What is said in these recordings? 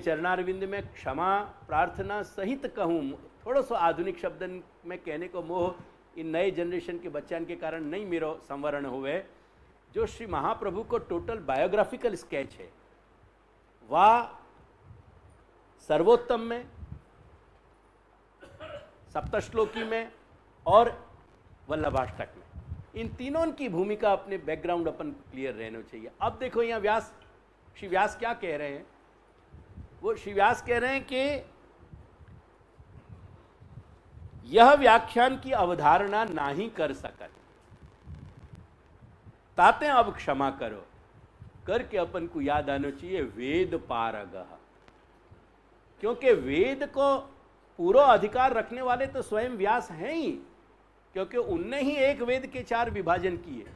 चरणारविंद में क्षमा प्रार्थना सहित कहूँ, थोड़ा सा आधुनिक शब्द में कहने को मोह इन नए जनरेशन के बच्चन के कारण नहीं मेरो संवरण हुए। जो श्री महाप्रभु को टोटल बायोग्राफिकल स्केच है वह सर्वोत्तम में, सप्तश्लोकी में और वल्लभाष्टक में, इन तीनों की भूमिका अपने बैकग्राउंड अपन क्लियर रहना चाहिए। अब देखो यहाँ व्यास, श्री व्यास क्या कह रहे हैं, वो श्री व्यास कह रहे हैं कि यह व्याख्यान की अवधारणा नहीं कर सकत, ताते अब क्षमा करो, करके अपन को याद आना चाहिए वेद पारगः, क्योंकि वेद को पूरा अधिकार रखने वाले तो स्वयं व्यास हैं ही, क्योंकि उनने ही एक वेद के 4 विभाजन किए।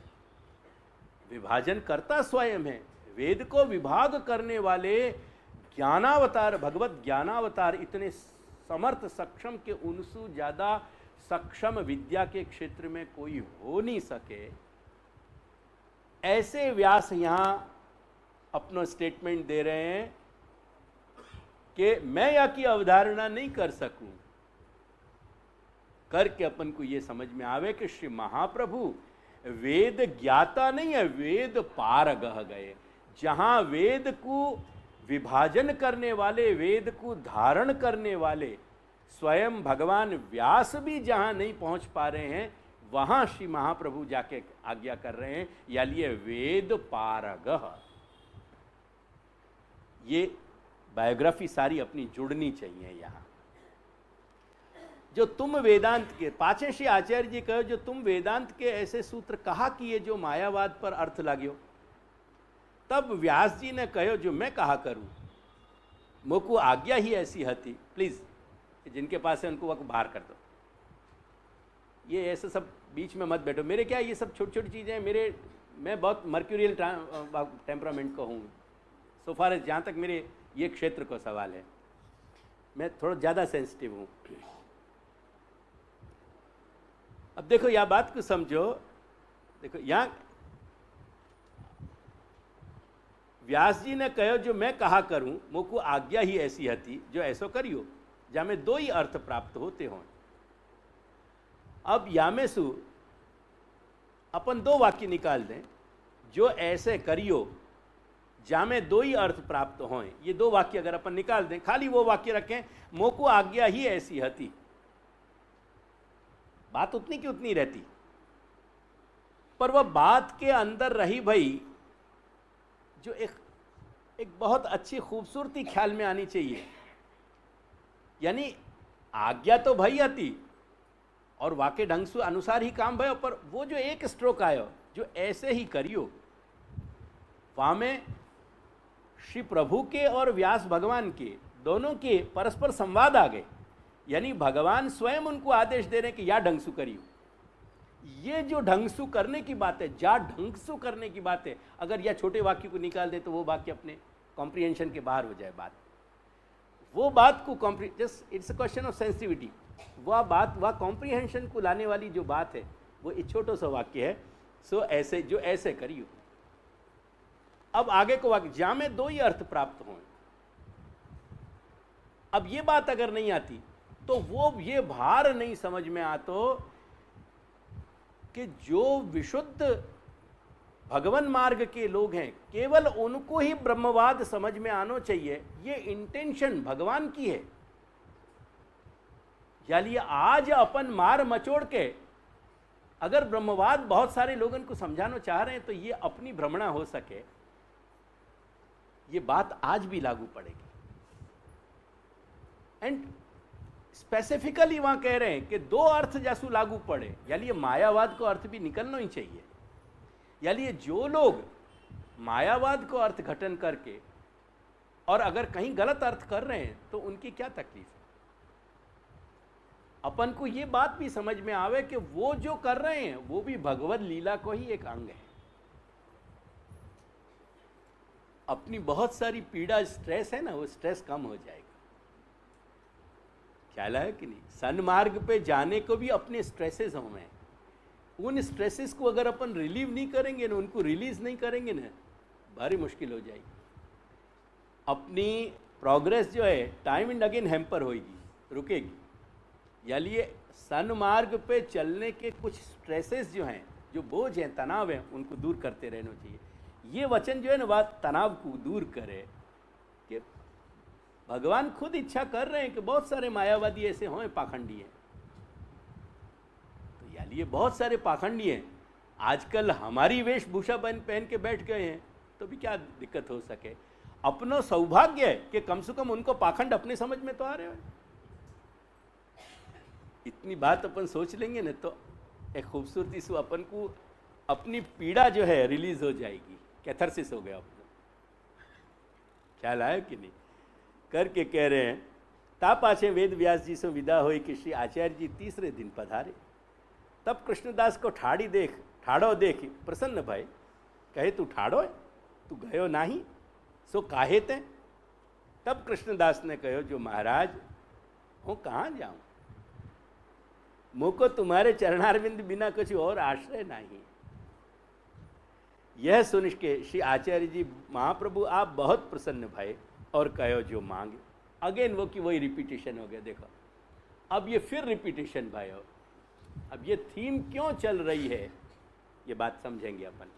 विभाजन करता स्वयं है, वेद को विभाग करने वाले ज्ञानावतार, भगवत ज्ञानावतार इतने समर्थ सक्षम के उनसे ज्यादा सक्षम विद्या के क्षेत्र में कोई हो नहीं सके। ऐसे व्यास यहां अपना स्टेटमेंट दे रहे हैं कि मैं यह की अवधारणा नहीं कर सकूं, करके अपन को यह समझ में आवे कि श्री महाप्रभु वेद ज्ञाता नहीं है, वेद पारगः गए। जहां वेद को विभाजन करने वाले, वेद को धारण करने वाले स्वयं भगवान व्यास भी जहां नहीं पहुंच पा रहे हैं, वहां श्री महाप्रभु जाके आज्ञा कर रहे हैं, या लिए वेद पारगः। ये बायोग्राफी सारी अपनी जुड़नी चाहिए। यहां जो तुम वेदांत के, पांचवें श्री आचार्य जी कहो, जो तुम वेदांत के ऐसे सूत्र कहा किए जो मायावाद पर अर्थ लाग्यो, तब व्यास जी ने कहो जो मैं कहा करूं, मोको आज्ञा ही ऐसी हती। प्लीज जिनके पास है उनको वह बाहर कर दो, ये ऐसे सब बीच में मत बैठो। मेरे क्या ये सब छोटी छोटी चीजें हैं, मैं बहुत मर्क्यूरियल टेम्परामेंट का हूँ, सो फार एज जहाँ तक मेरे ये क्षेत्र का सवाल है, मैं थोड़ा ज़्यादा सेंसिटिव हूँ। अब देखो यह बात को समझो, देखो यहाँ व्यास जी ने कहो जो मैं कहा करूं, मोको आज्ञा ही ऐसी हती, जो ऐसो करियो, जा में 2 ही अर्थ प्राप्त होते हों। अब या में सु अपन 2 वाक्य निकाल दें, जो ऐसे करियो जा में 2 ही अर्थ प्राप्त हों। ये 2 वाक्य अगर अपन निकाल दें, खाली वो वाक्य रखें, मोको आज्ञा ही ऐसी हती, बात उतनी की उतनी रहती, पर वह बात के अंदर रही भाई जो एक बहुत अच्छी खूबसूरती ख्याल में आनी चाहिए। यानी आज्ञा तो भई आती और वाक्य ढंग से अनुसार ही काम भयो, पर वो जो एक स्ट्रोक आयो जो ऐसे ही करियो, वहां में श्री प्रभु के और व्यास भगवान के दोनों के परस्पर संवाद आ गए। यानी भगवान स्वयं उनको आदेश दे रहे हैं कि या ढंग से करियो। ये जो ढंग से करने की बात है, जा ढंग से करने की बात है, अगर यह छोटे वाक्य को निकाल दे तो वो वाक्य अपने कॉम्प्रिहेंशन के बाहर हो जाए बात। वो बात को just it's a question of sensitivity, वह बात, वह कॉम्प्रिहेंशन को लाने वाली जो बात है वो एक छोटा सा वाक्य है। सो ऐसे जो ऐसे करियो। अब आगे को वाक्य, जा में 2 ही अर्थ प्राप्त हों। अब ये बात अगर नहीं आती तो वो ये भार नहीं समझ में आतो कि जो विशुद्ध भगवान मार्ग के लोग हैं केवल उनको ही ब्रह्मवाद समझ में आना चाहिए, ये इंटेंशन भगवान की है। यानी आज अपन मार मचोड़ के अगर ब्रह्मवाद बहुत सारे लोगों को समझाना चाह रहे हैं तो ये अपनी भ्रमणा हो सके, ये बात आज भी लागू पड़ेगी। एंड स्पेसिफिकली वहां कह रहे हैं कि 2 अर्थ जैसू लागू पड़े, यानी ये मायावाद को अर्थ भी निकलना ही चाहिए। यानी जो लोग मायावाद को अर्थ घटन करके और अगर कहीं गलत अर्थ कर रहे हैं तो उनकी क्या तकलीफ है। अपन को ये बात भी समझ में आवे कि वो जो कर रहे हैं वो भी भगवत लीला को ही एक अंग है। अपनी बहुत सारी पीड़ा, स्ट्रेस है ना, वो स्ट्रेस कम हो जाएगा। ख्याल है कि नहीं? सन्मार्ग पे जाने को भी अपने स्ट्रेसेस हों, उन स्ट्रेसेस को अगर अपन रिलीव नहीं करेंगे ना, उनको रिलीज नहीं करेंगे ना, भारी मुश्किल हो जाएगी। अपनी प्रोग्रेस जो है टाइम एंड अगेन हैम्पर होगी, रुकेगी। यानी ये सन्मार्ग पे चलने के कुछ स्ट्रेसेस जो हैं, जो बोझ हैं, तनाव हैं, उनको दूर करते रहना चाहिए। ये वचन जो है ना, बात तनाव को दूर करे कि भगवान खुद इच्छा कर रहे हैं कि बहुत सारे मायावादी ऐसे हों, पाखंडी हैं। तो यानी ये बहुत सारे पाखंडी हैं, आजकल हमारी वेशभूषा पहन के बैठ गए हैं, तो भी क्या दिक्कत हो सके। अपना सौभाग्य है कि कम से कम उनको पाखंड अपने समझ में तो आ रहे हैं। इतनी बात अपन सोच लेंगे ना, तो एक खूबसूरती से अपन को अपनी पीड़ा जो है रिलीज हो जाएगी, कैथारसिस हो गया अपना। ख्याल आया कि नहीं? करके कह रहे हैं, ता पाछे वेद व्यास जी से विदा हुई कि श्री आचार्य जी तीसरे दिन पधारे। तब कृष्णदास को ठाड़ो देख प्रसन्न भाई, कहे तू ठाड़ो है, तू गयो नाही, सो काहे ते? तब कृष्णदास ने कहो, जो महाराज हूँ कहाँ जाऊँ, मुझको तुम्हारे चरणारविंद बिना कुछ और आश्रय नहीं। यह सुन के श्री आचार्य जी, महाप्रभु आप बहुत प्रसन्न भय और कहो जो मांगे। अगेन वो की वही रिपीटेशन हो गया। देखो अब ये फिर रिपीटेशन भाई हो। अब ये थीम क्यों चल रही है, ये बात समझेंगे अपन।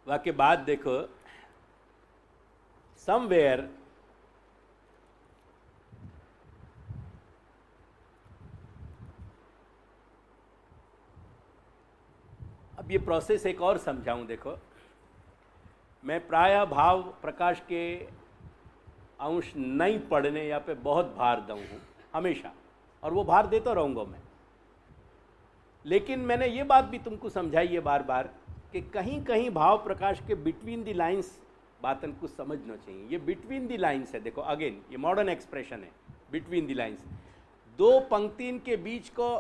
वाक्य बाद देखो, समवेयर अब ये प्रोसेस एक और समझाऊं। देखो मैं प्रायः भाव प्रकाश के अंश नहीं पढ़ने या पे बहुत भार दूँ हूँ हमेशा, और वो भार देता रहूँगा मैं। लेकिन मैंने ये बात भी तुमको समझाई है बार बार कि कहीं कहीं भाव प्रकाश के बिटवीन द लाइंस बातन को समझना चाहिए। ये बिटवीन द लाइंस है। देखो अगेन ये मॉडर्न एक्सप्रेशन है, बिटवीन द लाइंस। दो पंक्तियों के बीच को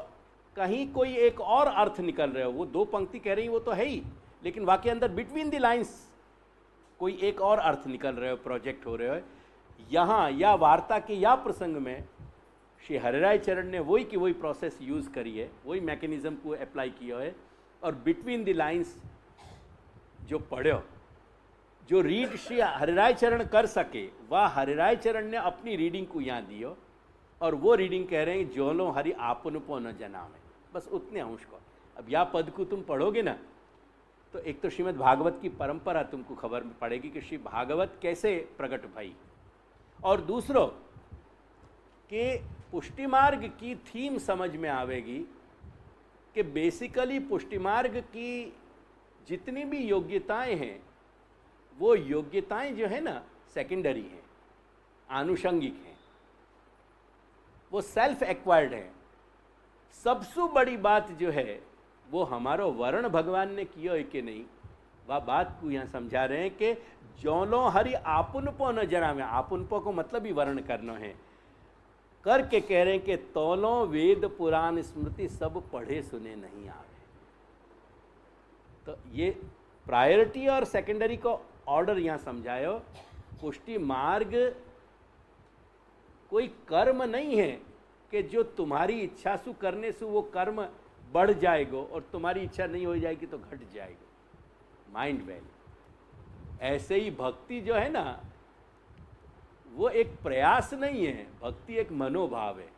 कहीं कोई एक और अर्थ निकल रहे हो, वो दो पंक्ति कह रही वो तो है ही, लेकिन वाक्य अंदर बिटवीन द लाइंस कोई एक और अर्थ निकल रहे हो, प्रोजेक्ट हो रहे हो। यहाँ या वार्ता के या प्रसंग में श्री हरिराय चरण ने वही की वही प्रोसेस यूज़ करी है, वही मैकेनिज्म को अप्लाई किया है। और बिटवीन द लाइंस जो पढ़ो, जो रीड श्री हरिराय चरण कर सके, वह हरिराय चरण ने अपनी रीडिंग को यहाँ दियो, और वो रीडिंग कह रहे हैं जो लो हरि आपन पो न जनावे, बस उतने अंश को। अब या पद को तुम पढ़ोगे ना, तो एक तो श्रीमद् भागवत की परंपरा तुमको खबर पड़ेगी कि श्री भागवत कैसे प्रकट भई, और दूसरों कि पुष्टि मार्ग की थीम समझ में आवेगी कि बेसिकली पुष्टि मार्ग की जितनी भी योग्यताएं हैं, वो योग्यताएं जो है ना सेकेंडरी हैं, आनुषंगिक हैं, वो सेल्फ एक्वायर्ड है। सबसे बड़ी बात जो है वो हमारो वर्ण भगवान ने किया है कि नहीं, वह बात को यहाँ समझा रहे हैं कि जौनो हरि आपुनपो न जनावे। आपुनपो को मतलब ही वर्ण करना है, करके कह रहे हैं कि तोलो वेद पुराण स्मृति सब पढ़े सुने नहीं आवे। तो ये प्रायोरिटी और सेकेंडरी को ऑर्डर यहाँ समझायो। पुष्टि मार्ग कोई कर्म नहीं है कि जो तुम्हारी इच्छा से करने से वो कर्म बढ़ जाएगा और तुम्हारी इच्छा नहीं हो जाएगी तो घट जाएगा। माइंड वेल, ऐसे ही भक्ति जो है ना, वो एक प्रयास नहीं है, भक्ति एक मनोभाव है।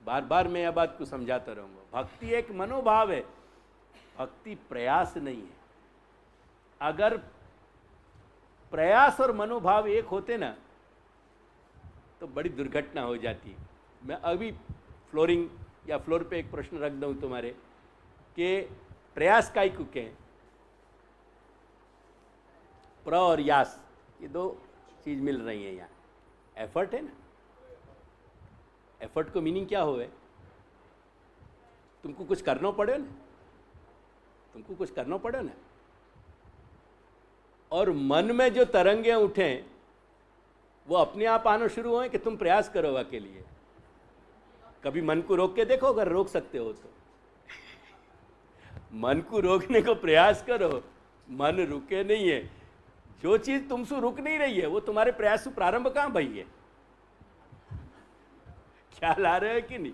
बार बार मैं यह बात को समझाता रहूँगा, भक्ति एक मनोभाव है, भक्ति प्रयास नहीं है। अगर प्रयास और मनोभाव एक होते ना तो बड़ी दुर्घटना हो जाती। मैं अभी फ्लोरिंग या फ्लोर पे एक प्रश्न रख दूं तुम्हारे कि प्रयास काई को कहें, प्र और यास, ये दो चीज मिल रही है यहाँ। एफर्ट है ना, एफर्ट को मीनिंग क्या होवे, तुमको कुछ करना पड़े ना, तुमको कुछ करना पड़े ना। और मन में जो तरंगे उठें वो अपने आप आना शुरू हुए कि तुम प्रयास करो के लिए। कभी मन को रोक के देखो, अगर रोक सकते हो तो मन को रोकने को प्रयास करो, मन रुके नहीं है। जो चीज तुमसे रुक नहीं रही है वो तुम्हारे प्रयास से प्रारंभ कहां भई है। ख्याल आ रहा है कि नहीं?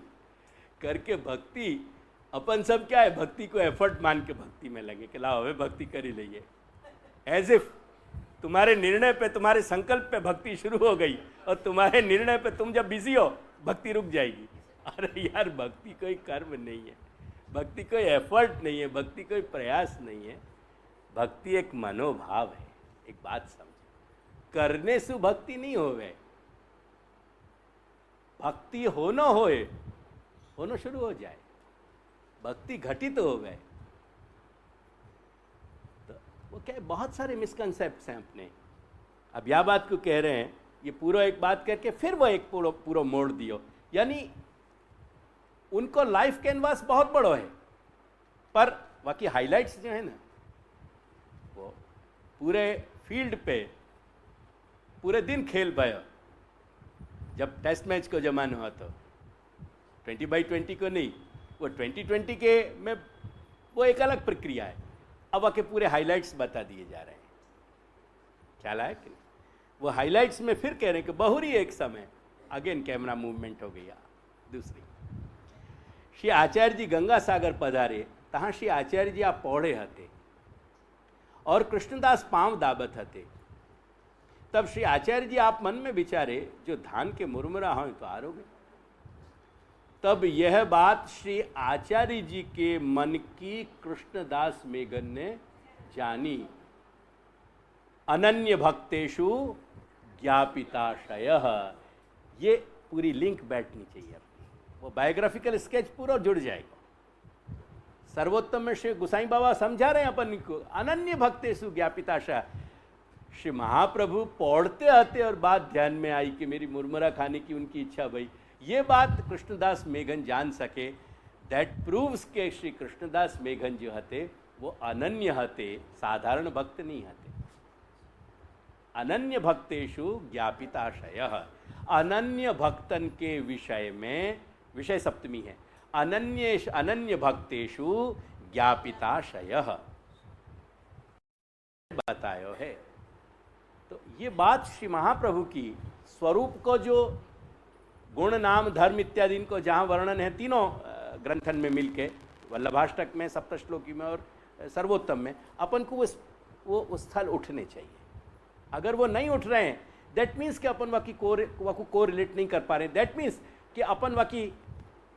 करके भक्ति अपन सब क्या है, भक्ति को एफर्ट मान के भक्ति में लगे कि लाओ हमें भक्ति कर ही लइए। एज इफ तुम्हारे निर्णय पे, तुम्हारे संकल्प पे भक्ति शुरू हो गई और तुम्हारे निर्णय पे तुम जब बिजी हो भक्ति रुक जाएगी। अरे यार, भक्ति कोई कर्म नहीं है, भक्ति कोई एफर्ट नहीं है, भक्ति कोई प्रयास नहीं है, भक्ति एक मनोभाव है। एक बात समझो, करने से भक्ति नहीं होवे, भक्ति होना शुरू हो जाए, भक्ति घटित हो गए तो वो क्या है, बहुत सारे मिसकंसेप्ट हैं अपने। अब यह बात को कह रहे हैं, ये पूरा एक बात करके फिर वो एक पूरा मोड़ दियो, यानी उनको लाइफ कैनवास बहुत बड़ा है, पर बाकी हाइलाइट्स जो है ना, वो पूरे फील्ड पे पूरे दिन खेल पाया। जब टेस्ट मैच को जमाना हुआ तो 20x20 को नहीं, वो 2020 के में वो एक अलग प्रक्रिया है। अब आके पूरे हाइलाइट्स बता दिए जा रहे हैं, ख्याल आया कि नहीं? वो हाइलाइट्स में फिर कह रहे हैं कि बहुरी एक समय अगेन कैमरा मूवमेंट हो गया। दूसरी, श्री आचार्य जी गंगा सागर पधारे, तहाँ श्री आचार्य जी आप पौड़े हते और कृष्णदास पांव दाबत हते। तब श्री आचार्य जी आप मन में विचारे, जो धान के मुरमुरा हो तो आरोगे। तब यह बात श्री आचार्य जी के मन की कृष्णदास मेघन ने जानी। अनन्य भक्तेषु ज्ञापिताशयः, ये पूरी लिंक बैठनी चाहिए अपनी, वो बायोग्राफिकल स्केच पूरा जुड़ जाएगा। सर्वोत्तम में श्री गुसाई बाबा समझा रहे हैं अपन को, अनन्य भक्तेषु ज्ञापिताशय। श्री महाप्रभु पौड़ते आते और बात ध्यान में आई कि मेरी मुरमुरा खाने की उनकी इच्छा भई, ये बात कृष्णदास मेघन जान सके। दैट प्रूव्स के श्री कृष्णदास मेघन जो हते वो अनन्य हते, साधारण भक्त नहीं हते। अनन्य भक्तेषु ज्ञापिताशयः, अनन्य भक्तन के विषय में, विषय सप्तमी है, अनन्य भक्तेषु ज्ञापिताशयः बतायो है। तो ये बात श्री महाप्रभु की स्वरूप को, जो गुण नाम धर्म इत्यादि इनको जहाँ वर्णन है तीनों ग्रंथन में मिलके, वल्लभाष्टक में, सप्तश्लोकी में और सर्वोत्तम में, अपन को वो स्थल उठने चाहिए। अगर वो नहीं उठ रहे हैं, दैट मीन्स कि अपन वाकी को रिलेट नहीं कर पा रहे हैं, दैट मीन्स कि अपन वाकी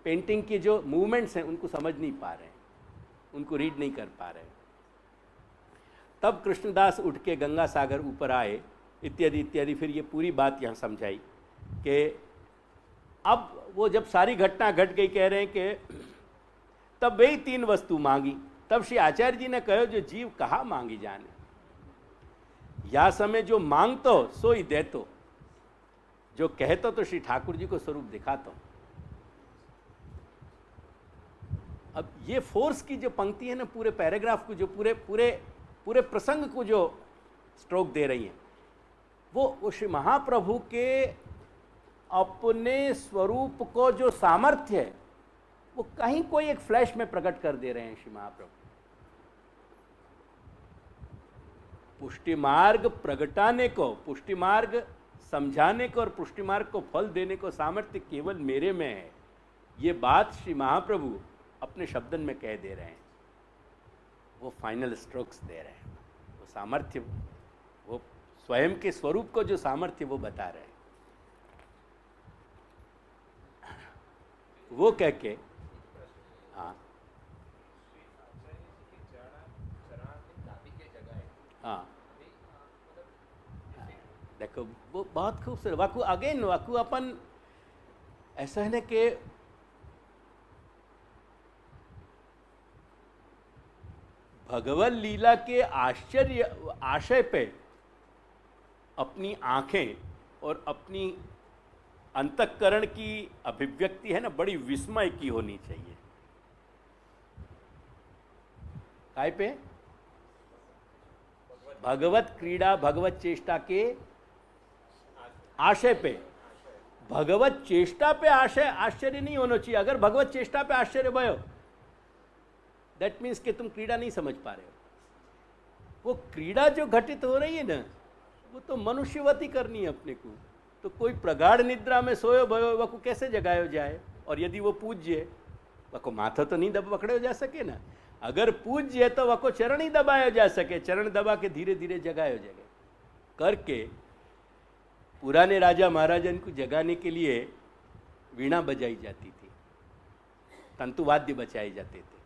पेंटिंग के जो मूवमेंट्स हैं उनको समझ नहीं पा रहे हैं, उनको रीड नहीं कर पा रहे हैं। तब कृष्णदास उठ के गंगा सागर ऊपर आए इत्यादि इत्यादि। फिर ये पूरी बात यहाँ समझाई कि अब वो जब सारी घटना घट गई, कह रहे हैं कि तब वही तीन वस्तु मांगी। तब श्री आचार्य जी ने कहो, जो जीव कहाँ मांगी जाने, या समय जो मांगतो सो ही देतो, जो कहतो तो श्री ठाकुर जी को स्वरूप दिखातो। अब ये फोर्स की जो पंक्ति है ना, पूरे पैराग्राफ को, जो पूरे प्रसंग को जो स्ट्रोक दे रही हैं, वो श्री महाप्रभु के अपने स्वरूप को जो सामर्थ्य है वो कहीं कोई एक फ्लैश में प्रकट कर दे रहे हैं श्री महाप्रभु। पुष्टि मार्ग प्रगटाने को, पुष्टि मार्ग समझाने को और पुष्टि मार्ग को फल देने को सामर्थ्य केवल मेरे में है। ये बात श्री महाप्रभु अपने शब्दन में कह दे रहे हैं, वो फाइनल स्ट्रोक्स दे रहे हैं, वो सामर्थ्य, वो स्वयं के स्वरूप को जो सामर्थ्य वो बता रहे हैं। वो कह के, हाँ हाँ, देखो वो बहुत खूबसूरत वाकु, अगेन वाकु अपन ऐसा है ना कि भगवत लीला के आशय पे अपनी आंखें और अपनी अंतःकरण की अभिव्यक्ति है ना, बड़ी विस्मय की होनी चाहिए। काय पे? भगवत क्रीड़ा, भगवत चेष्टा के आशय पे। भगवत चेष्टा पे आश्चर्य नहीं होना चाहिए। अगर भगवत चेष्टा पे आश्चर्य भयो, दैट मीन्स कि तुम क्रीड़ा नहीं समझ पा रहे हो। वो क्रीड़ा जो घटित हो रही है ना, वो तो मनुष्यवती करनी है अपने को। तो कोई प्रगाढ़ निद्रा में सोयो भयो, वो को कैसे जगायो जाए? और यदि वो पूज्य, वो को माथा तो नहीं दब पकड़े जा सके ना। अगर पूज्य है तो वको चरण ही दबायो जा सके, चरण दबा के धीरे धीरे जगायो जगे करके पुराने राजा महाराजन को जगाने के लिए वीणा बजाई जाती थी, तंतुवाद्य बजाए जाते थे।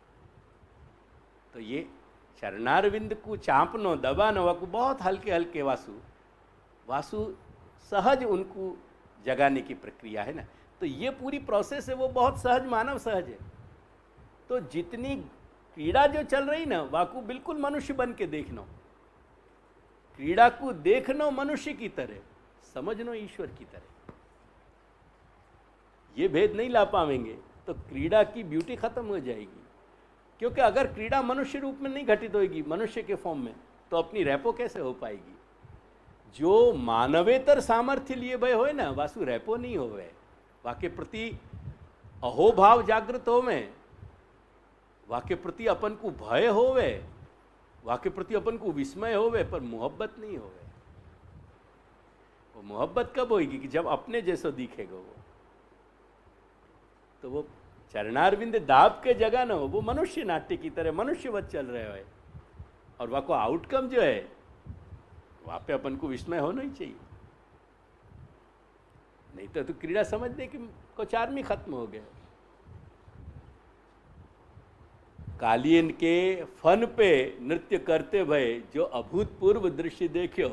तो ये चरणारविंद को चांपनो दबानो वको बहुत हल्के हल्के वासु सहज उनको जगाने की प्रक्रिया है ना। तो ये पूरी प्रोसेस है वो बहुत सहज, मानव सहज है। तो जितनी क्रीड़ा जो चल रही ना वाकू बिल्कुल मनुष्य बन के देखना, क्रीड़ा को देखना मनुष्य की तरह, समझनो ईश्वर की तरह। ये भेद नहीं ला पाएंगे तो क्रीड़ा की ब्यूटी खत्म हो जाएगी। क्योंकि अगर क्रीड़ा मनुष्य रूप में नहीं घटित होगी, मनुष्य के फॉर्म में, तो अपनी रेपो कैसे हो पाएगी। जो मानवेतर सामर्थ्य लिए भय होए ना वासु रेपो नहीं होवे, वाके प्रति अहोभाव जागृत होवे, वाके प्रति अपन को भय होवे, वाके प्रति अपन को विस्मय होवे, पर मोहब्बत नहीं होवे। वो मोहब्बत कब होगी कि जब अपने जैसो दिखेगा वो। तो वो चरणारविंद दाब के जगह ना हो, वो मनुष्य नाट्य की तरह मनुष्यवत चल रहे हो, और वहाँ को आउटकम जो है वहाँ पे अपन को विस्मय होना ही चाहिए। नहीं तो क्रीड़ा समझने की कोचारमी खत्म हो गया। कालीन के फन पे नृत्य करते भय जो अभूतपूर्व दृश्य देखो,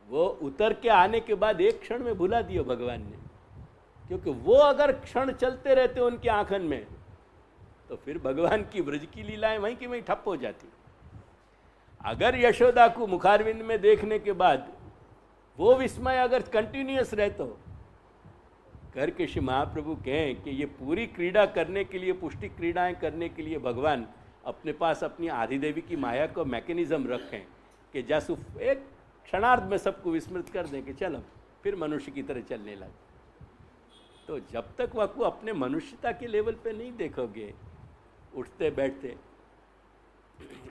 वो उतर के आने के बाद एक क्षण में भुला दिया भगवान ने। क्योंकि वो अगर क्षण चलते रहते उनके आंखन में तो फिर भगवान की ब्रज की लीलाएं वहीं की वहीं ठप हो जाती। अगर यशोदा को मुखारविंद में देखने के बाद वो विस्मय अगर कंटिन्यूअस रहता हो, करके श्री महाप्रभु कहें कि ये पूरी क्रीड़ा करने के लिए, पुष्टि क्रीड़ाएं करने के लिए भगवान अपने पास अपनी आदिदेवी की माया को मैकेनिज्म रखें कि जैसे एक क्षणार्ध में सबको विस्मृत कर दें कि चलो फिर मनुष्य की तरह चलने लगे। तो जब तक वह को अपने मनुष्यता के लेवल पे नहीं देखोगे उठते बैठते,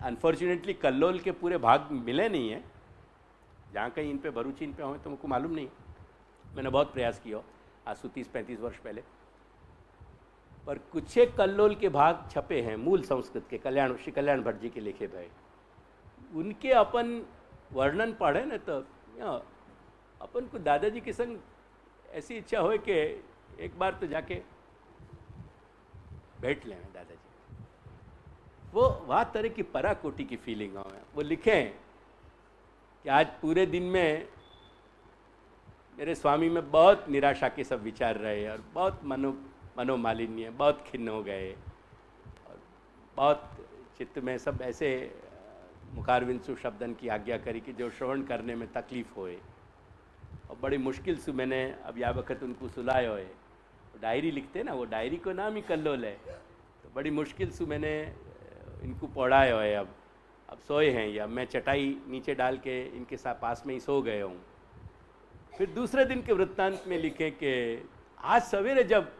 अनफॉर्चुनेटली कल्लोल के पूरे भाग मिले नहीं हैं, जहाँ कहीं इन पे भरूची इन पे हो तो मुझको मालूम नहीं। मैंने बहुत प्रयास किया आज से 30-35 वर्ष पहले, पर कुछ एक कल्लोल के भाग छपे हैं मूल संस्कृत के, श्री कल्याण भट्ट जी के लिखे भाई, उनके अपन वर्णन पढ़े न तो अपन को दादाजी के संग ऐसी इच्छा हो कि एक बार तो जाके बैठ लें दादाजी। वो वह तरह की पराकोटि की फीलिंग हो। वो लिखें कि आज पूरे दिन में मेरे स्वामी में बहुत निराशा के सब विचार रहे और बहुत मनोमालिन्य, बहुत खिन्न हो गए और बहुत चित्त में सब ऐसे मुखारविंद सु शब्दन की आज्ञा करी कि जो श्रवण करने में तकलीफ होए, और बड़ी मुश्किल से मैंने अब या वक्त उनको सुलायो है। डायरी लिखते ना, वो डायरी को नाम ही कल्लोल है। तो बड़ी मुश्किल से मैंने इनको पढ़ाया है। अब सोए हैं, या मैं चटाई नीचे डाल के इनके साथ पास में ही सो गया हूँ। फिर दूसरे दिन के वृत्तांत में लिखे कि आज सवेरे जब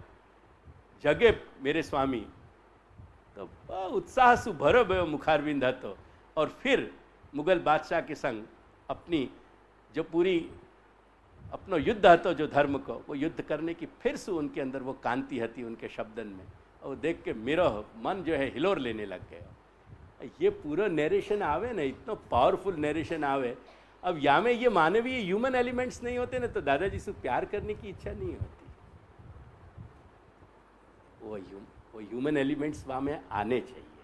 जगे मेरे स्वामी तो उत्साह से भरो भयो मुखारविंद हतो, और फिर मुगल बादशाह के संग अपनी जो पूरी अपनो युद्ध हतो जो धर्म को, वो युद्ध करने की फिर से उनके अंदर वो कांति हती उनके शब्दन में, और देख के मेरा मन जो है हिलोर लेने लग गया। ये पूरा नरेशन आवे ना, इतना पावरफुल नरेशन आवे। अब यहाँ में ये मानवीय ह्यूमन एलिमेंट्स नहीं होते ना तो दादाजी से प्यार करने की इच्छा नहीं होती। वो ह्यूमन एलिमेंट्स वहाँ में आने चाहिए,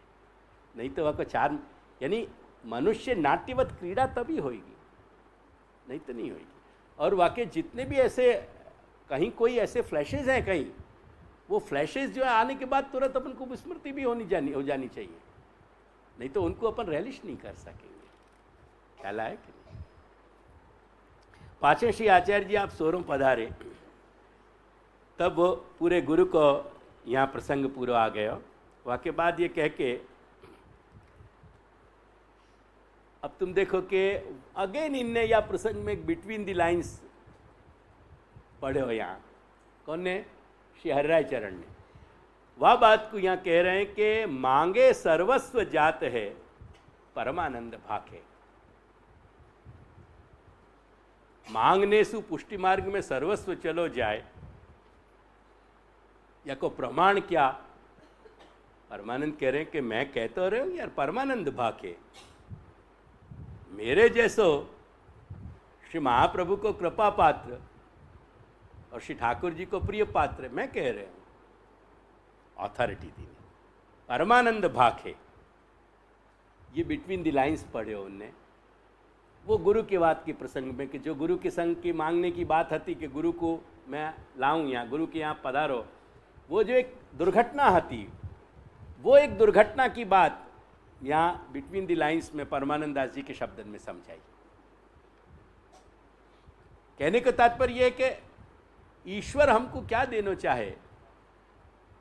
नहीं तो वहाँ को चार, यानी मनुष्य नाट्यवत क्रीड़ा तभी होगी, नहीं तो नहीं होगी। और वाकई जितने भी ऐसे कहीं कोई ऐसे फ्लैशेज हैं कहीं, वो फ्लैशेज जो है आने के बाद तुरंत अपन को विस्मृति भी हो जानी चाहिए, नहीं तो उनको अपन रियलिश नहीं कर सकेंगे। ख्याल आया कि नहीं। पांचवें श्री आचार्य जी आप सोरों पधारे, तब वो पूरे गुरु को यहाँ प्रसंग पूरा आ गया। वहाँ के बाद ये कह के अब तुम देखो कि अगेन इनने या प्रसंग में एक बिटवीन द लाइंस पढ़े हो। यहाँ कौन ने? श्री हरिराय चरण ने वह बात को यहाँ कह रहे हैं कि मांगे सर्वस्व जात है परमानंद भाखे। मांगने सु पुष्टि मार्ग में सर्वस्व चलो जाए, या को प्रमाण क्या परमानंद कह रहे हैं कि मैं कह तो रहे हूं यार, परमानंद भाके मेरे जैसो श्री महाप्रभु को कृपा पात्र और श्री ठाकुर जी को प्रिय पात्र मैं कह रहे हूं, ऑथोरिटी दी परमानंद भाके। ये बिटवीन द लाइंस पढ़े उनने, वो गुरु के बात के प्रसंग में कि जो गुरु के संग की मांगने की बात थी कि गुरु को मैं लाऊं यहाँ, गुरु के यहाँ पधारो, वो जो एक दुर्घटना थी, वो एक दुर्घटना की बात यहाँ बिटवीन द लाइंस में परमानंद दास जी के शब्दन में समझाई। कहने का तात्पर्य है कि ईश्वर हमको क्या देना चाहे,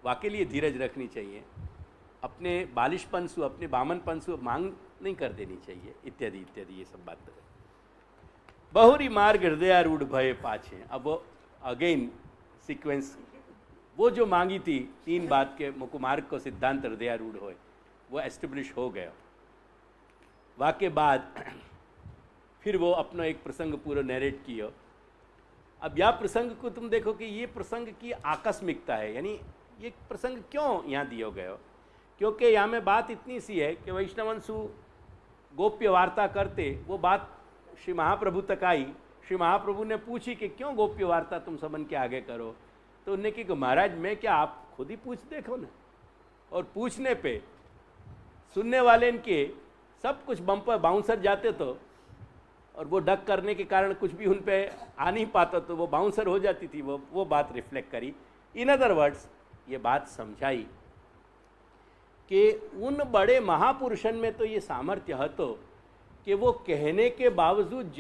वाकई लिए धीरज रखनी चाहिए, अपने बालिशपन से अपने बामनपन से मांग नहीं कर देनी चाहिए, इत्यादि इत्यादि ये सब बात। बहुरी मार्ग हृदयारूढ़ भय पाछे, अब वो अगेन सीक्वेंस, वो जो मांगी थी 3 बात के मुकुमार्ग को सिद्धांत हृदयारूढ़ होए, वो एस्टेब्लिश हो गया। वाके बाद फिर वो अपना एक प्रसंग पूरा नरेट किया। अब यह प्रसंग को तुम देखो कि ये प्रसंग की आकस्मिकता है, यानी ये प्रसंग क्यों यहाँ दिया गया, क्योंकि यहाँ में बात इतनी सी है कि वैष्णवंशु गोप्य वार्ता करते, वो बात श्री महाप्रभु तक आई। श्री महाप्रभु ने पूछी कि क्यों गोप्य वार्ता तुम सबन के आगे करो, तो उन्होंने कहा कि महाराज मैं क्या, आप खुद ही पूछ देखो ना। और पूछने पे सुनने वाले इनके सब कुछ बम्पर बाउंसर जाते तो, और वो डक करने के कारण कुछ भी उन पे आ नहीं पाता, तो वो बाउंसर हो जाती थी। वो बात रिफ्लेक्ट करी। इन अदर वर्ड्स ये बात समझाई कि उन बड़े महापुरुषन में तो ये सामर्थ्य है तो कि वो कहने के बावजूद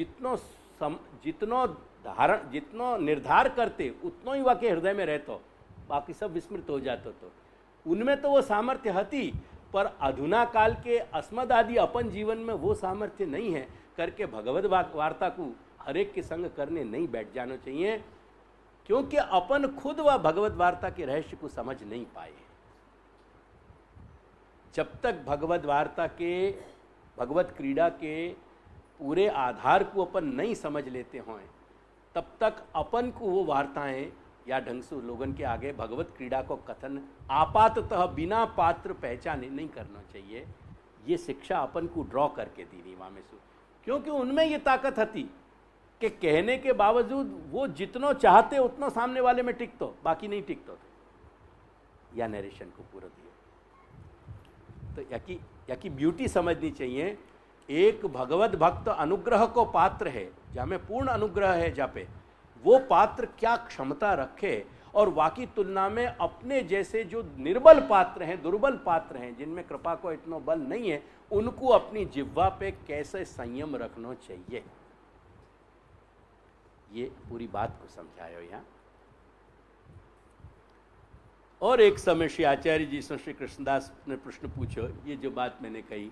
जितनो निर्धार करते उतनो ही वाके हृदय में रहतो, बाकी सब विस्मृत हो जाते। तो उनमें तो वो सामर्थ्य हती, पर अधुना काल के अस्मद आदि अपन जीवन में वो सामर्थ्य नहीं है करके भगवद वार्ता को हर एक के संग करने नहीं बैठ जाना चाहिए, क्योंकि अपन खुद व भगवद वार्ता के रहस्य को समझ नहीं पाए। जब तक भगवद वार्ता के, भगवत क्रीड़ा के पूरे आधार को अपन नहीं समझ लेते हों, तब तक अपन को वो वार्ताएं या ढंग से लोगन के आगे भगवत क्रीड़ा को कथन आपाततः बिना पात्र पहचाने नहीं करना चाहिए। ये शिक्षा अपन को ड्रॉ करके दी नहीं वामे सु, क्योंकि उनमें ये ताकत थी कि कहने के बावजूद वो जितनो चाहते उतना सामने वाले में टिकतो, बाकी नहीं टिकतो थे। या नरेशन को पूरा दिया तो या की ब्यूटी समझनी चाहिए। एक भगवत भक्त अनुग्रह को पात्र है, जहाँ में पूर्ण अनुग्रह है, जहाँ पे वो पात्र क्या क्षमता रखे, और वाकी तुलना में अपने जैसे जो निर्बल पात्र हैं, दुर्बल पात्र हैं, जिनमें कृपा को इतना बल नहीं है, उनको अपनी जिह्वा पे कैसे संयम रखना चाहिए, ये पूरी बात को समझाया यहाँ। और एक समय श्री आचार्य जी से श्री कृष्णदास ने प्रश्न पूछो, ये जो बात मैंने कही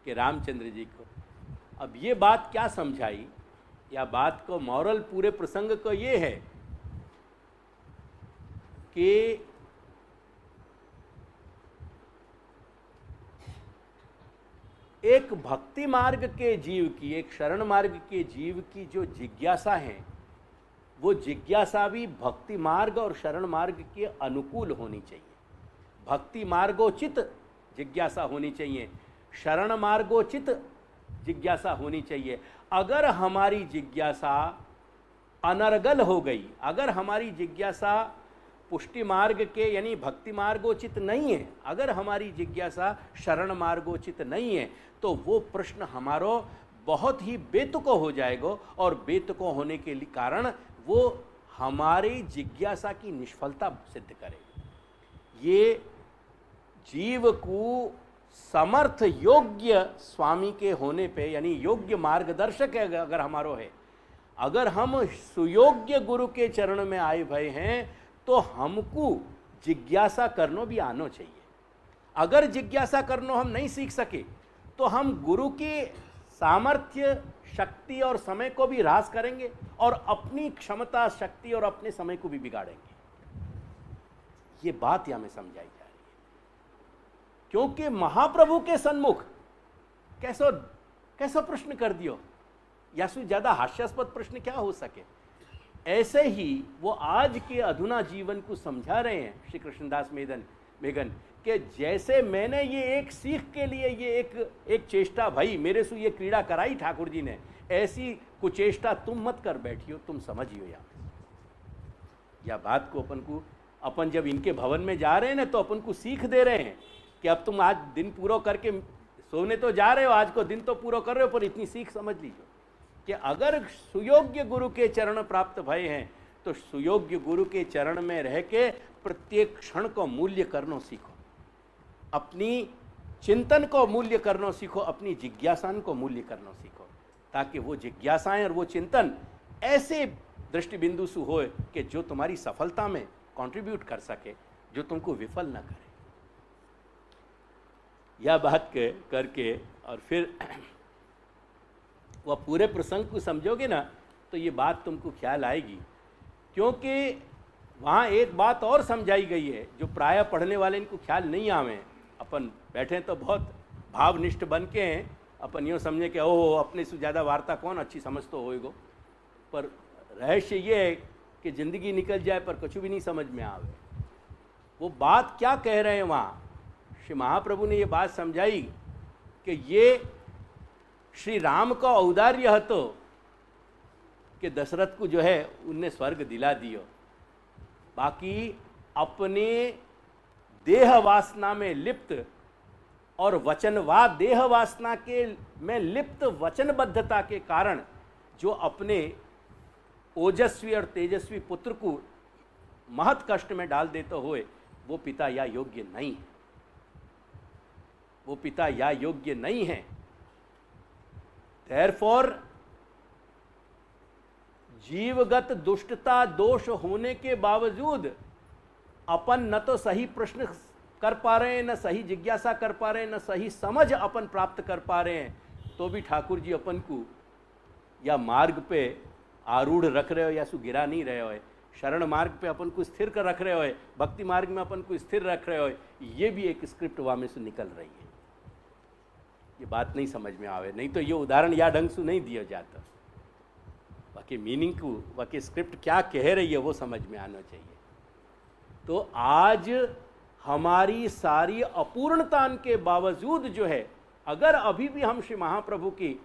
कि रामचंद्र जी को, अब ये बात क्या समझाई, या बात को मॉरल पूरे प्रसंग को ये है कि एक भक्ति मार्ग के जीव की, एक शरण मार्ग के जीव की जो जिज्ञासा है, वो जिज्ञासा भी भक्ति मार्ग और शरण मार्ग के अनुकूल होनी चाहिए। भक्ति मार्गोचित जिज्ञासा होनी चाहिए, शरण मार्गोचित जिज्ञासा होनी चाहिए। अगर हमारी जिज्ञासा अनर्गल हो गई, अगर हमारी जिज्ञासा पुष्टि मार्ग के यानी भक्ति मार्गोचित नहीं है, अगर हमारी जिज्ञासा शरण मार्गोचित नहीं है, तो वो प्रश्न हमारो बहुत ही बेतुको हो जाएगा, और बेतुको होने के कारण वो हमारी जिज्ञासा की निष्फलता सिद्ध करेगा। ये जीव को समर्थ योग्य स्वामी के होने पे, यानी योग्य मार्गदर्शक है अगर हमारो है, अगर हम सुयोग्य गुरु के चरण में आए भय हैं, तो हमको जिज्ञासा करनो भी आना चाहिए। अगर जिज्ञासा करनो हम नहीं सीख सके, तो हम गुरु के सामर्थ्य, शक्ति और समय को भी ह्रास करेंगे, और अपनी क्षमता, शक्ति और अपने समय को भी बिगाड़ेंगे। ये बात यहां में समझाई जा रही है, क्योंकि महाप्रभु के सन्मुख कैसो प्रश्न कर दियो, या से ज्यादा हास्यास्पद प्रश्न क्या हो सके। ऐसे ही वो आज के अधुना जीवन को समझा रहे हैं श्री कृष्णदास मेघन कि जैसे मैंने ये एक सीख के लिए ये एक चेष्टा भाई मेरे से ये क्रीड़ा कराई ठाकुर जी ने, ऐसी कुचेष्टा तुम मत कर बैठियो, तुम समझियो या बात को अपन जब इनके भवन में जा रहे हैं ना तो अपन को सीख दे रहे हैं कि अब तुम आज दिन पूरा करके सोने तो जा रहे हो, आज को दिन तो पूरा कर रहे हो, पर इतनी सीख समझ लीजिए कि अगर सुयोग्य गुरु के चरण प्राप्त भय हैं तो सुयोग्य गुरु के चरण में रह के प्रत्येक क्षण को मूल्य करना सीखो, अपनी चिंतन को मूल्य करना सीखो, अपनी जिज्ञासान को मूल्य करना सीखो, ताकि वो जिज्ञासाएं और वो चिंतन ऐसे दृष्टि बिंदु से हो कि जो तुम्हारी सफलता में कंट्रीब्यूट कर सके, जो तुमको विफल ना करे। यह बात करके और फिर वह पूरे प्रसंग को समझोगे ना तो ये बात तुमको ख्याल आएगी, क्योंकि वहाँ एक बात और समझाई गई है जो प्रायः पढ़ने वाले इनको ख्याल नहीं आवे। अपन बैठे तो बहुत भावनिष्ठ बन के हैं, अपन यूँ समझे कि ओह अपने से ज़्यादा वार्ता कौन अच्छी समझ तो होएगो, पर रहस्य ये है कि ज़िंदगी निकल जाए पर कुछ भी नहीं समझ में आवे। वो बात क्या कह रहे हैं वहाँ, श्री महाप्रभु ने ये बात समझाई कि ये श्री राम का औदार्य है तो कि दशरथ को जो है उनने स्वर्ग दिला दियो, बाकी अपने देह वासना में लिप्त और वचनवाद देह वासना के में लिप्त वचनबद्धता के कारण जो अपने ओजस्वी और तेजस्वी पुत्र को महत कष्ट में डाल देते हुए वो पिता या योग्य नहीं है, वो पिता या योग्य नहीं है। Therefore, जीवगत दुष्टता दोष होने के बावजूद अपन न तो सही प्रश्न कर पा रहे हैं, न सही जिज्ञासा कर पा रहे हैं, न सही समझ अपन प्राप्त कर पा रहे हैं, तो भी ठाकुर जी अपन को या मार्ग पे आरूढ़ रख रहे हो या सु गिरा नहीं रहे हो, शरण मार्ग पे अपन को स्थिर कर रख रहे हो, भक्ति मार्ग में अपन को स्थिर रख रहे हो। ये भी एक स्क्रिप्ट वहाँ में से निकल रही है। ये बात नहीं समझ में आवे, नहीं तो ये उदाहरण या ढंग से नहीं दिया जाता। बाकी मीनिंग को, बाकी स्क्रिप्ट क्या कह रही है वो समझ में आना चाहिए। तो आज हमारी सारी अपूर्णता के बावजूद जो है, अगर अभी भी हम श्री महाप्रभु की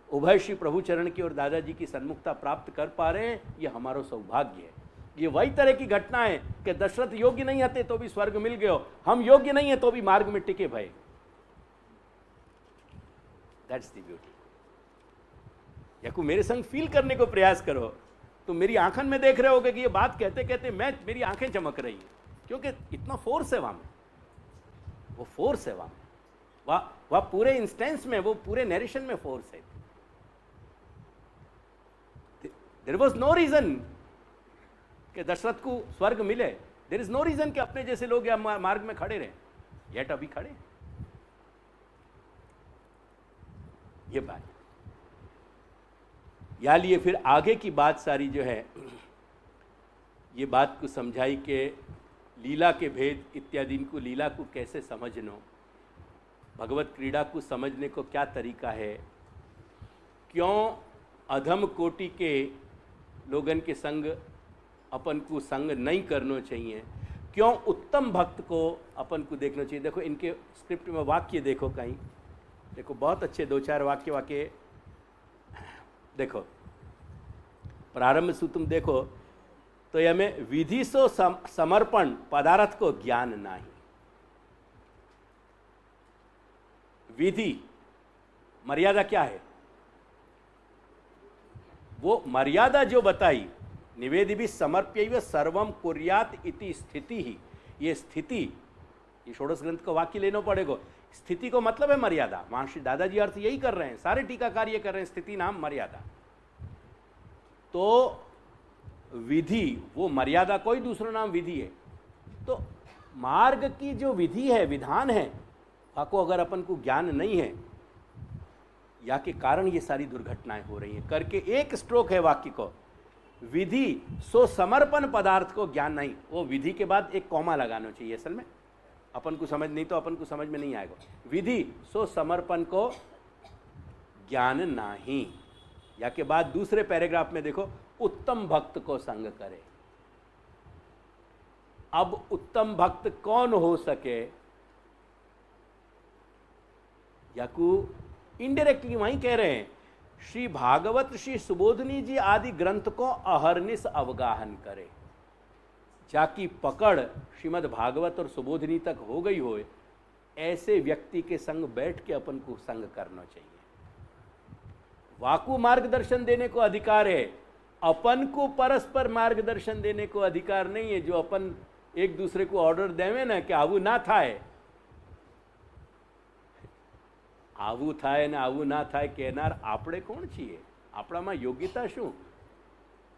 उभय श्री प्रभु चरण की और दादाजी की सन्मुखता प्राप्त कर पा रहे हैं, ये हमारा सौभाग्य है। ये वही तरह की घटना है कि दशरथ योग्य नहीं आते तो भी स्वर्ग मिल गयो, हम योग्य नहीं है तो भी मार्ग में टिके भय। That's the beauty. या को मेरे संग फील करने को प्रयास करो तो मेरी आंखन में देख रहे होगे कि ये बात कहते कहते मेरी आंखें चमक रही है, क्योंकि इतना फोर्स है वहां में, वो फोर्स है वहां में, वह पूरे इंस्टेंस में, वो पूरे नरेशन में फोर्स है। देयर वॉज नो रीजन कि दशरथ को स्वर्ग मिले, देयर इज नो रीजन कि अपने जैसे लोग या मार्ग में खड़े रहे, येट अभी खड़े। ये बात या लिए फिर आगे की बात सारी जो है, ये बात को समझाई कि लीला के भेद इत्यादि इनको लीला को कैसे समझनो, भगवत क्रीड़ा को समझने को क्या तरीका है, क्यों अधम कोटि के लोगन के संग अपन को संग नहीं करना चाहिए, क्यों उत्तम भक्त को अपन को देखना चाहिए। देखो इनके स्क्रिप्ट में वाक्य देखो, कहीं देखो बहुत अच्छे दो चार वाक्य देखो। प्रारंभ से तुम देखो तो यमें विधि सो समर्पण पदार्थ को ज्ञान नहीं। विधि मर्यादा क्या है, वो मर्यादा जो बताई, निवेदि भी समर्प्य सर्वम कुर्यात इति स्थिति ही। ये स्थिति, ये षोडश ग्रंथ का वाक्य लेना पड़ेगा। स्थिति को मतलब है मर्यादा। वहां श्री दादाजी अर्थ यही कर रहे हैं, सारे टीकाकार ये कर रहे हैं, स्थिति नाम मर्यादा। तो विधि, वो मर्यादा कोई दूसरा नाम विधि है। तो मार्ग की जो विधि है, विधान है, आपको अगर अपन को ज्ञान नहीं है, या के कारण ये सारी दुर्घटनाएं हो रही हैं, करके एक स्ट्रोक है वाक्य को, विधि सो समर्पण पदार्थ को ज्ञान नहीं। वो विधि के बाद एक कॉमा लगाना चाहिए असल में, अपन को समझ नहीं तो अपन को समझ में नहीं आएगा। विधि सो समर्पण को ज्ञान नहीं, या के बाद दूसरे पैराग्राफ में देखो, उत्तम भक्त को संग करे। अब उत्तम भक्त कौन हो सके, या को इनडायरेक्टली वहीं कह रहे हैं, श्री भागवत श्री सुबोधनी जी आदि ग्रंथ को अहरनिश अवगाहन करे, जाकी पकड़ श्रीमद् भागवत और सुबोधनी तक हो गई हो, ऐसे व्यक्ति के संग बैठ के अपन को संग करना चाहिए। वाकु मार्गदर्शन देने को अधिकार है, अपन को परस्पर मार्गदर्शन देने को अधिकार नहीं है। जो अपन एक दूसरे को ऑर्डर देवे ना कि आવું ના થાય, આવું થાય ને આવું ના થાય કહેનાર આપણે કોણ છીએ? આપણામાં યોગ્યતા શું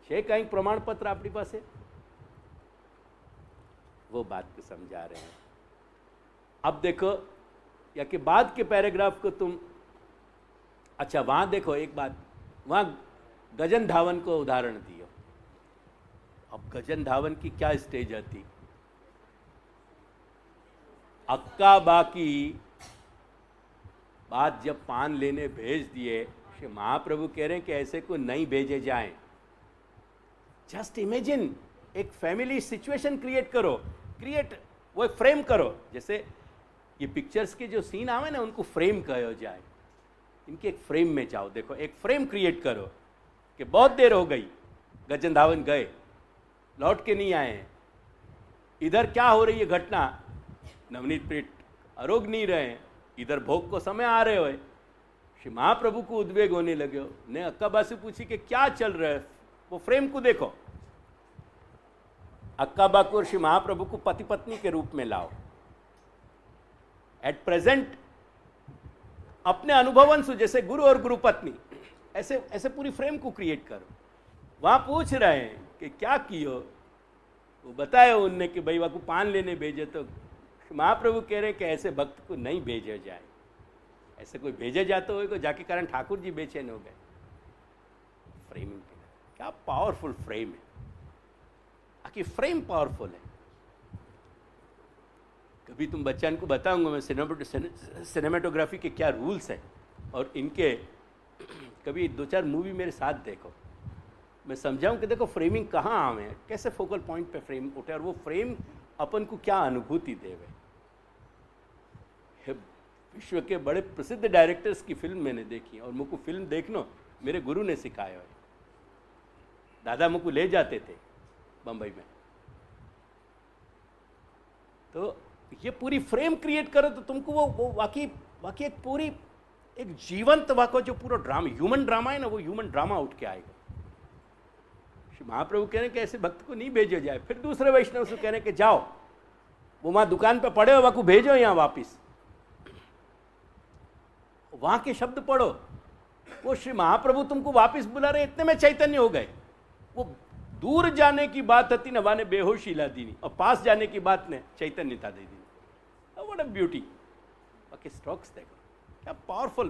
છે? કંઈક પ્રમાણપત્ર આપણી પાસે? वो बात को समझा रहे हैं। अब देखो, या कि बाद के पैराग्राफ को तुम, अच्छा वहां देखो एक बात, वहां गजन धावन को उदाहरण दियो। अब गजन धावन की क्या स्टेज आती? अक्का बाकी बात जब पान लेने भेज दिए, श्री महाप्रभु कह रहे हैं कि ऐसे को नहीं भेजे जाएं। जस्ट इमेजिन, एक फैमिली सिचुएशन क्रिएट करो, वो एक फ्रेम करो। जैसे ये पिक्चर्स के जो सीन आवे ना, उनको फ्रेम कहो जाए, इनके एक फ्रेम में जाओ। देखो एक फ्रेम क्रिएट करो कि बहुत देर हो गई, गजन धावन गए, लौट के नहीं आए हैं, इधर क्या हो रही है घटना, नवनीत प्रीत आरोग नहीं रहे, इधर भोग को समय आ रहे हो। श्री महाप्रभु को उद्वेग होने लगे ने अक्काबा से पूछी कि क्या चल रहा है, वो फ्रेम को देखो। अक्काबा को श्री महाप्रभु को पति पत्नी के रूप में लाओ। एट प्रेजेंट अपने अनुभवंशु जैसे गुरु और गुरु पत्नी, ऐसे ऐसे पूरी फ्रेम को क्रिएट करो। वहां पूछ रहे हैं कि क्या कियो, वो बताया उनने कि भाई वहां को पान लेने भेजे, तो महाप्रभु कह रहे हैं कि ऐसे भक्त को नहीं भेजा जाए। ऐसे कोई भेजे जाते हो को जाके कारण ठाकुर जी बेचैन हो गए। फ्रेमिंग क्या पावरफुल फ्रेम है, आखिर फ्रेम पावरफुल है। कभी तुम बच्चन को बताऊंगा मैं सिनेमेटोग्राफी के क्या रूल्स हैं, और इनके कभी 2-4 मूवी मेरे साथ देखो, मैं समझाऊं कि देखो फ्रेमिंग कहाँ आवे, कैसे फोकल पॉइंट पे फ्रेम उठे, और वो फ्रेम अपन को क्या अनुभूति देवे। विश्व के बड़े प्रसिद्ध डायरेक्टर्स की फिल्म मैंने देखी, और मुझको फिल्म देखना मेरे गुरु ने सिखाया है। दादा मुझको ले जाते थे बम्बई में, तो ये पूरी फ्रेम क्रिएट करो तो तुमको वो वाकई एक पूरी एक जीवंत वाको जो पूरा ड्रामा, ह्यूमन ड्रामा है ना, वो ह्यूमन ड्रामा उठ के आएगा। श्री महाप्रभु कह रहे हैं कि ऐसे भक्त को नहीं भेजो जाए। फिर दूसरे वैष्णव से कह रहे हैं कि जाओ, वो वहां दुकान पे पड़े हो, वाको भेजो यहाँ वापिस, वहां के शब्द पढ़ो। वो श्री महाप्रभु तुमको वापिस बुला रहे, इतने में चैतन्य हो गए। वो दूर जाने की बात थी नवा ने बेहोशी ला दी, और पास जाने की बात ने चैतन्यता दे दी। What a beauty. बाकी स्ट्रोक्स देखो क्या पावरफुल,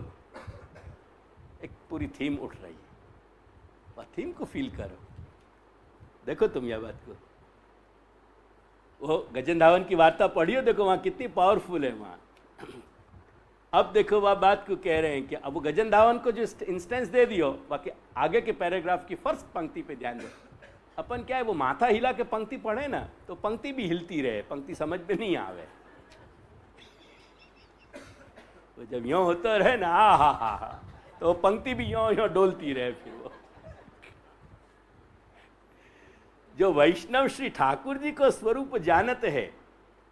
एक पूरी थीम उठ रही है, वह थीम को फील करो। देखो तुम यह बात को, वो गजन धावन की वार्ता पढ़ियो, देखो वहां कितनी पावरफुल है वहां। अब देखो वह बात को कह रहे हैं कि अब गजन धावन को जो इंस्टेंस दे दियो, बाकी आगे के पैराग्राफ की फर्स्ट पंक्ति पे ध्यान दो। अपन क्या है, वो माथा हिला के पंक्ति पढ़े ना, तो पंक्ति भी हिलती रहे, पंक्ति समझ में नहीं आवे। वो जब यों होता रहे ना, हा, तो पंक्ति भी यों डोलती रहे। फिर वो जो वैष्णव श्री ठाकुर जी को स्वरूप जानत है,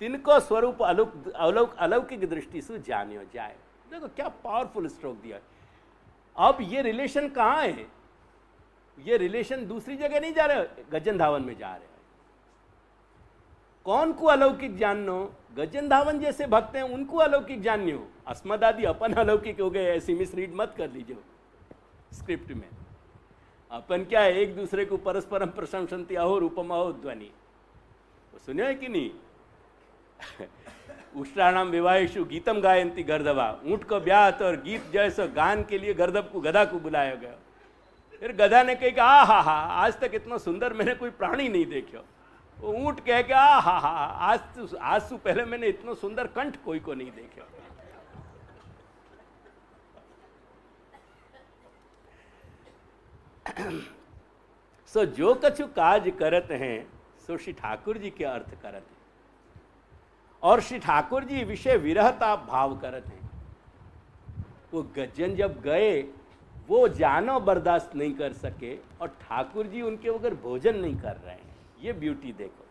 तिनको स्वरूप अलौकिक दृष्टि से जानियो जाए। देखो क्या पावरफुल स्ट्रोक दिया। अब ये रिलेशन कहाँ है? ये रिलेशन दूसरी जगह नहीं जा रहे, गजन धावन में जा रहे हैं। कौन को अलौकिक जाननो? गजन धावन जैसे भक्त हैं उनको अलौकिक जानियो। अस्मदादि अपन अलौकिक हो गए, ऐसी मिसरीड मत कर लीजिए स्क्रिप्ट में। अपन क्या है, एक दूसरे को परस्परम प्रशंसन्ति अहो रूपम अहो ध्वनि, वो सुने है कि नहीं? उष्ट्राणाम विवाहेषु गीतम गायंती गर्दवा, ऊंट को ब्याह और गीत जैसे गान के लिए गर्दभ को गधा को बुलाया गया। फिर गधा ने कही कि हा, आज तक इतना सुंदर मैंने कोई प्राणी नहीं देखा। वो ऊंट कह के हा, आज से पहले मैंने इतना सुंदर कंठ कोई को नहीं देखा। सो जो कछु काज करत हैं सो श्री ठाकुर जी के अर्थ करत हैं, और श्री ठाकुर जी विषय विरहता भाव करत हैं। वो गज्जन जब गए, वो जानो बर्दाश्त नहीं कर सके और ठाकुर जी उनके बगैर भोजन नहीं कर रहे हैं। ये ब्यूटी देखो।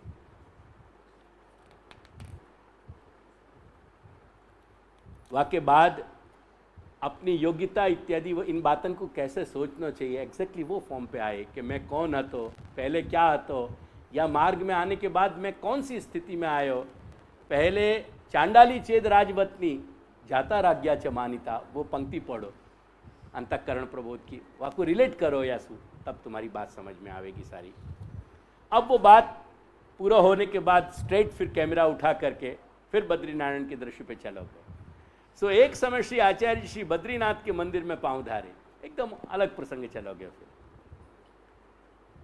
वाके बाद अपनी योग्यता इत्यादि वो इन बातों को कैसे सोचना चाहिए, एग्जैक्टली वो फॉर्म पे आए कि मैं कौन हतो, पहले क्या हतो, या मार्ग में आने के बाद मैं कौन सी स्थिति में आयो। पहले चांडाली चेद राजवतनी जाता राज्ञा च मानिता, वो पंक्ति पढ़ो अंतःकरण प्रबोध की, वाको रिलेट करो यासु, तब तुम्हारी बात समझ में आवेगी सारी। अब वो बात पूरा होने के बाद स्ट्रेट फिर कैमरा उठा करके फिर बद्रीनारायण के दृश्य पे चलोगे। सो एक समय श्री आचार्य श्री बद्रीनाथ के मंदिर में पांव धारे, एकदम अलग प्रसंग चलोगे। फिर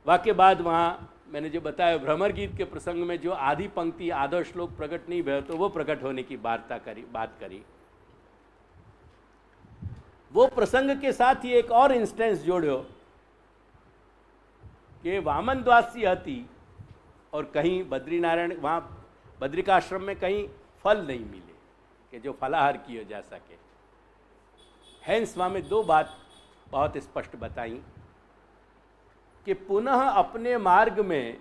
वाक्य बाद वहाँ मैंने जो बताया भ्रमर गीत के प्रसंग में जो आधी पंक्ति आधा श्लोक प्रकट नहीं भय, तो वो प्रकट होने की बात करी। वो प्रसंग के साथ ही एक और इंस्टेंस जोड़ो कि वामन द्वासी हती और कहीं बद्रीनारायण वहाँ बद्रिकाश्रम में कहीं फल नहीं मिले कि जो फलाहार किया जा सके। हैंस वहाँ में दो बात बहुत स्पष्ट बताई कि पुनः अपने मार्ग में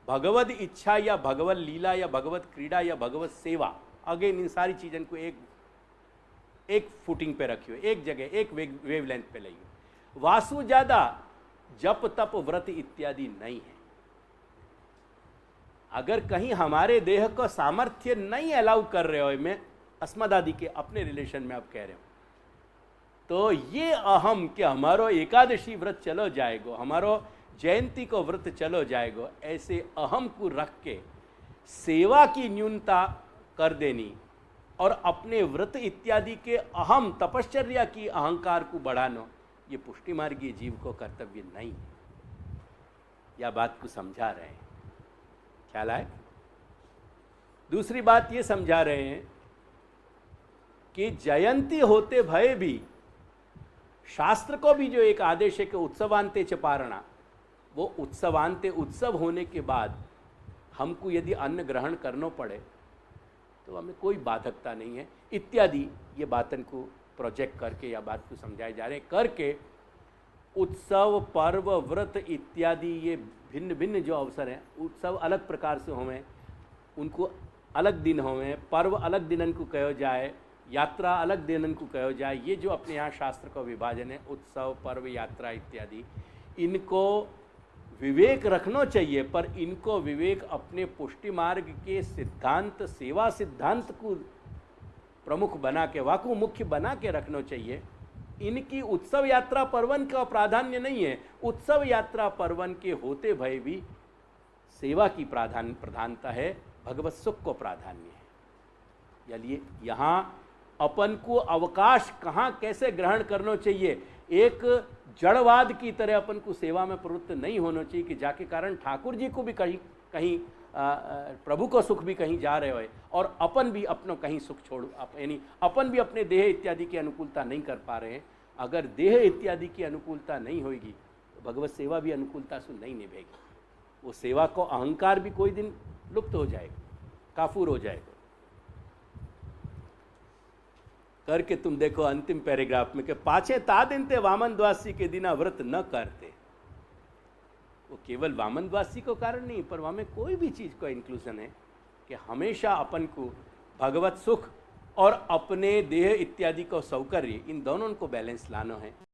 भगवद इच्छा या भगवत लीला या भगवत क्रीड़ा या भगवत सेवा, अगेन इन सारी चीज़ों को एक फुटिंग पे रखी हो, एक जगह एक वेवलेंथ पे लाई हो। वासु ज़्यादा जप तप व्रत इत्यादि नहीं है। अगर कहीं हमारे देह को सामर्थ्य नहीं अलाउ कर रहे हो, मैं अस्मदादि के अपने रिलेशन में अब कह रहे हो, तो ये अहम कि हमारो एकादशी व्रत चलो जाएगो, हमारो जयंती को व्रत चलो जाएगो, ऐसे अहम को रख के सेवा की न्यूनता कर देनी और अपने व्रत इत्यादि के अहम तपश्चर्या की अहंकार को बढ़ाना, ये पुष्टि मार्गीय जीव को कर्तव्य नहीं है। यह बात को समझा रहे हैं, ख्याल आए। दूसरी बात ये समझा रहे हैं कि जयंती होते भय भी शास्त्र को भी जो एक आदेश है कि उत्सवांते च पारणा, वो उत्सवांते उत्सव होने के बाद हमको यदि अन्न ग्रहण करना पड़े तो हमें कोई बाधकता नहीं है इत्यादि। ये बातन को प्रोजेक्ट करके या बात को समझाए जा रहे करके उत्सव पर्व व्रत इत्यादि ये भिन्न भिन्न जो अवसर हैं, उत्सव अलग प्रकार से होवें, उनको अलग दिन होवें, पर्व अलग दिनन को कहो जाए, यात्रा अलग दिनन को कहो जाए। ये जो अपने यहाँ शास्त्र का विभाजन है उत्सव पर्व यात्रा इत्यादि, इनको विवेक रखना चाहिए, पर इनको विवेक अपने पुष्टि मार्ग के सिद्धांत सेवा सिद्धांत को प्रमुख बना के वाकु मुख्य बना के रखना चाहिए। इनकी उत्सव यात्रा पर्वन का प्राधान्य नहीं है। उत्सव यात्रा पर्वन के होते भय भी सेवा की प्रधानता है, भगवत सुख को प्राधान्य है। चलिए यहाँ अपन को अवकाश कहाँ कैसे ग्रहण करना चाहिए, एक जड़वाद की तरह अपन को सेवा में प्रवृत्त नहीं होना चाहिए कि जाके कारण ठाकुर जी को भी कहीं प्रभु को सुख भी कहीं जा रहे हो और अपन भी अपनों कहीं सुख छोड़, यानी अपन भी अपने देह इत्यादि की अनुकूलता नहीं कर पा रहे हैं। अगर देह इत्यादि की अनुकूलता नहीं होगी तो भगवत सेवा भी अनुकूलता से नहीं निभेगी। वो सेवा को अहंकार भी कोई दिन लुप्त हो जाएगा, काफूर हो जाएगा। करके तुम देखो अंतिम पैराग्राफ में कि पाछे ता दिन ते वामन द्वासी के दिना व्रत न करते। वो केवल वामन द्वासी को कारण नहीं, पर वहाँ में कोई भी चीज़ का इंक्लूजन है कि हमेशा अपन को भगवत सुख और अपने देह इत्यादि को सौकर्य, इन दोनों को बैलेंस लाना है।